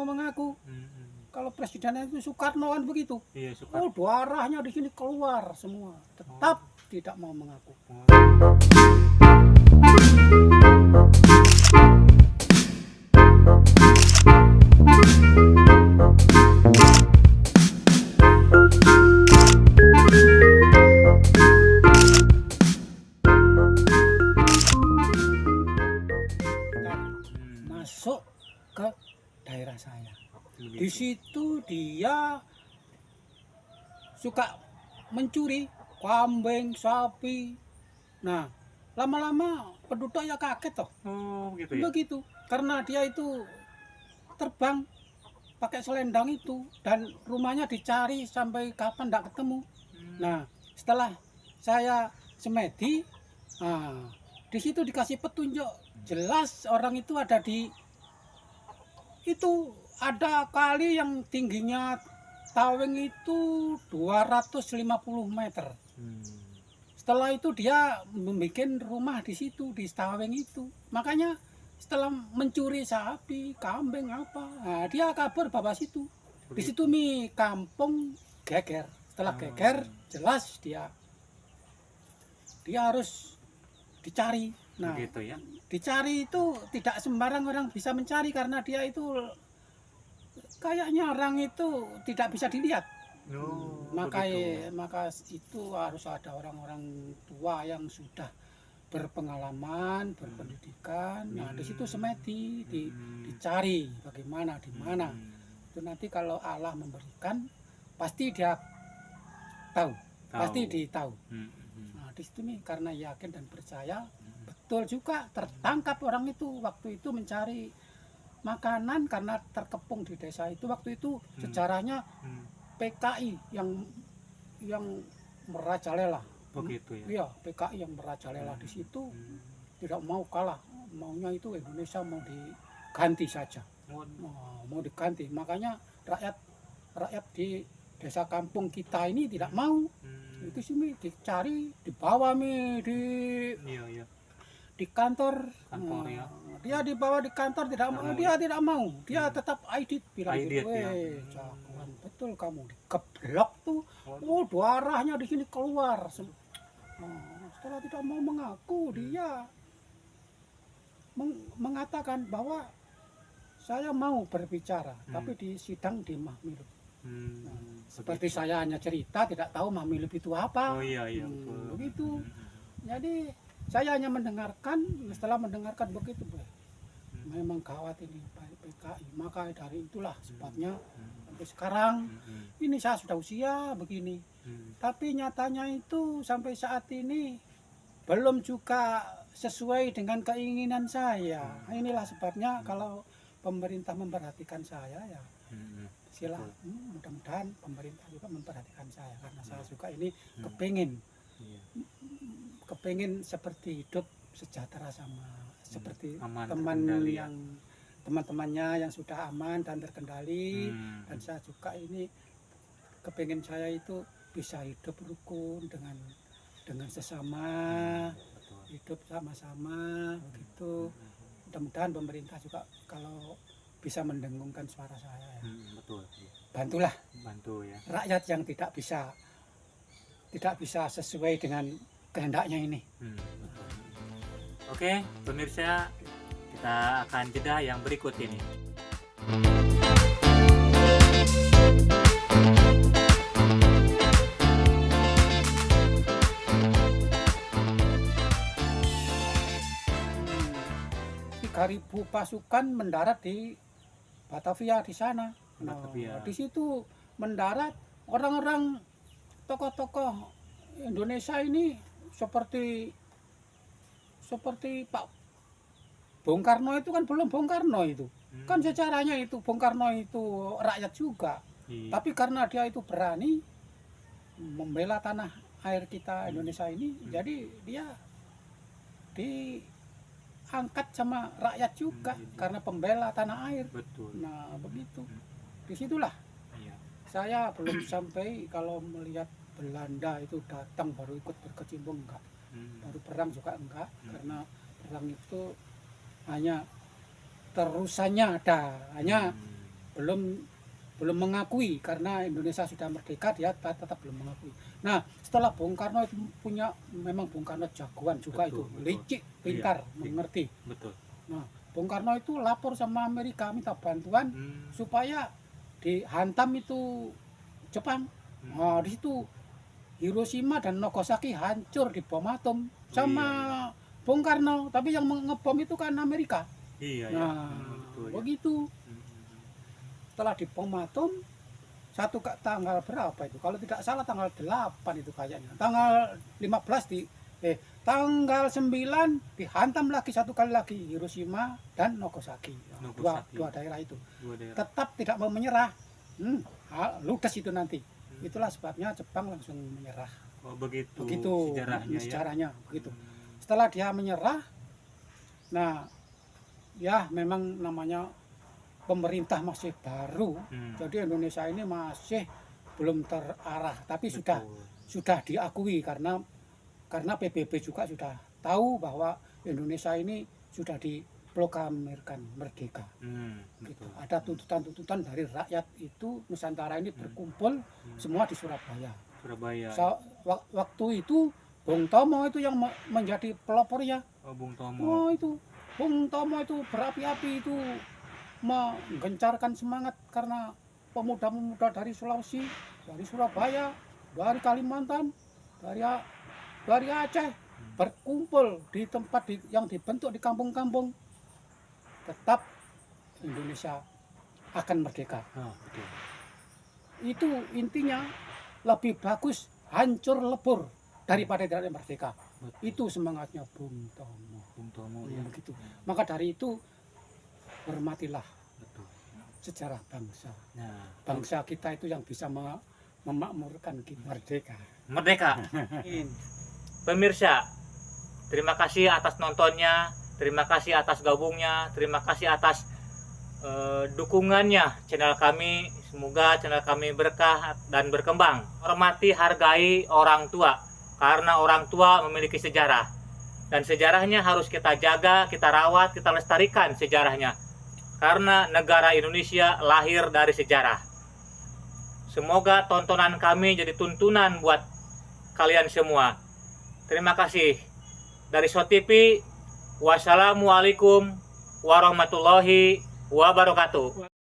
mengaku. Kalau presidennya itu Soekarno kan begitu. Iya, Soekarno. Oh, darahnya di sini keluar semua. Tetap tidak mau mengaku. Masuk ke daerah saya. Di situ dia suka mencuri kambing, sapi. Nah, lama-lama penduduk ya kaget toh. Oh, gitu ya. Begitu. Karena dia itu terbang pakai selendang itu dan rumahnya dicari sampai kapan tidak ketemu. Nah, setelah saya semedi, di situ dikasih petunjuk jelas orang itu ada di itu ada kali yang tingginya Taweng itu 250 meter. Setelah itu dia membuat rumah di situ di Taweng itu. Makanya setelah mencuri sapi, kambing apa, nah, dia kabur bawa situ. Di situ mi kampung geger. Setelah geger jelas dia harus dicari. Nah, gitu ya. Dicari itu tidak sembarang orang bisa mencari karena dia itu kayaknya orang itu tidak bisa dilihat. Maka itu harus ada orang-orang tua yang sudah berpengalaman, berpendidikan. Nah, di situ semedi dicari bagaimana di mana. Itu nanti kalau Allah memberikan pasti dia tahu. Pasti ditahu. Nah, di situ nih karena yakin dan percaya betul juga tertangkap orang itu waktu itu mencari makanan karena terkepung di desa itu waktu itu sejarahnya PKI yang merajalela. Begitu ya. Iya, PKI yang merajalela di situ tidak mau kalah, maunya itu Indonesia mau diganti saja. Mau diganti, makanya rakyat di desa kampung kita ini tidak mau. Itu sih dicari, dibawa di kantor ya. Dia dibawa di kantor tidak mau, dia tidak mau, dia tetap Aidit bilang gitu. Jagoan betul kamu dikeblok tuh. Oh, darahnya di sini keluar. Setelah tidak mau mengaku, dia mengatakan bahwa saya mau berbicara, tapi di sidang di Mahmilub. Seperti saya hanya cerita, tidak tahu Mahmilub itu apa. Oh iya, begitu. Jadi saya hanya mendengarkan. Setelah mendengarkan begitu, memang gawat ini PKI. Maka dari itulah sebabnya sampai sekarang ini saya sudah usia begini. Tapi nyatanya itu sampai saat ini belum juga sesuai dengan keinginan saya. Inilah sebabnya kalau pemerintah memperhatikan saya ya silakan. Mudah-mudahan pemerintah juga memperhatikan saya karena saya juga ini kepingin seperti hidup sejahtera sama seperti teman-temannya yang sudah aman dan terkendali. Dan saya juga ini kepingin saya itu bisa hidup rukun dengan sesama, hidup sama-sama begitu. Mudah-mudahan pemerintah juga kalau bisa mendengungkan suara saya ya. Bantulah rakyat yang tidak bisa sesuai dengan kehendaknya ini. Oke, pemirsa, kita akan jeda yang berikut ini. Ribu pasukan mendarat di Batavia di sana. Di situ mendarat orang-orang tokoh-tokoh Indonesia ini seperti Pak Bung Karno itu kan belum Bung Karno itu. Kan secaranya itu Bung Karno itu rakyat juga. Tapi karena dia itu berani membela tanah air kita Indonesia ini, jadi dia diangkat sama rakyat juga karena pembela tanah air. Nah, begitu. Disitulah saya belum sampai kalau melihat Belanda itu datang baru ikut berkecimpung enggak. Baru perang juga enggak, karena perang itu hanya terusannya ada, hanya belum mengakui karena Indonesia sudah merdeka, dia tetap belum mengakui. Nah, setelah Bung Karno itu memang Bung Karno jagoan juga, Betul, itu betul. licik, pintar, Iya, mengerti. Betul. Nah, Bung Karno itu lapor sama Amerika minta bantuan supaya dihantam itu Jepang. Nah, di situ Hiroshima dan Nagasaki hancur di bom atom sama Bung Karno, tapi yang ngebom itu kan Amerika. Iya, Nah, betul, ya. begitu. Setelah di bom atom, tanggal berapa itu? Kalau tidak salah tanggal 8 itu kayaknya. Tanggal 15 tanggal 9 dihantam lagi satu kali lagi Hiroshima dan Nagasaki. Dua daerah itu. Tetap tidak mau menyerah. Ludes itu nanti. Itulah sebabnya Jepang langsung menyerah. Oh, begitu sejarahnya begitu. Setelah dia menyerah, nah ya memang namanya pemerintah masih baru, jadi Indonesia ini masih belum terarah, tapi sudah diakui karena PBB juga sudah tahu bahwa Indonesia ini sudah diproklamirkan merdeka. Gitu. Ada tuntutan-tuntutan dari rakyat itu, Nusantara ini berkumpul semua di Surabaya. Waktu itu Bung Tomo itu yang menjadi pelopornya. Bung Tomo. Oh, itu Bung Tomo itu berapi-api itu menggencarkan semangat karena pemuda-pemuda dari Sulawesi, dari Surabaya, dari Kalimantan, dari Aceh berkumpul di tempat yang dibentuk di kampung-kampung. Tetap Indonesia akan merdeka. Betul. Itu intinya lebih bagus hancur lebur daripada tidak merdeka. Betul. Itu semangatnya Bung Tomo. Ya. Begitu. Maka dari itu hormatilah sejarah bangsa. Bangsa kita itu yang bisa memakmurkan kita merdeka. Pemirsa, terima kasih atas nontonnya, terima kasih atas gabungnya, terima kasih atas dukungannya channel kami. Semoga channel kami berkah dan berkembang. Hormati, hargai orang tua, karena orang tua memiliki sejarah. Dan sejarahnya harus kita jaga, kita rawat, kita lestarikan sejarahnya. Karena negara Indonesia lahir dari sejarah. Semoga tontonan kami jadi tuntunan buat kalian semua. Terima kasih. Dari SHOT TV, wassalamualaikum warahmatullahi wabarakatuh.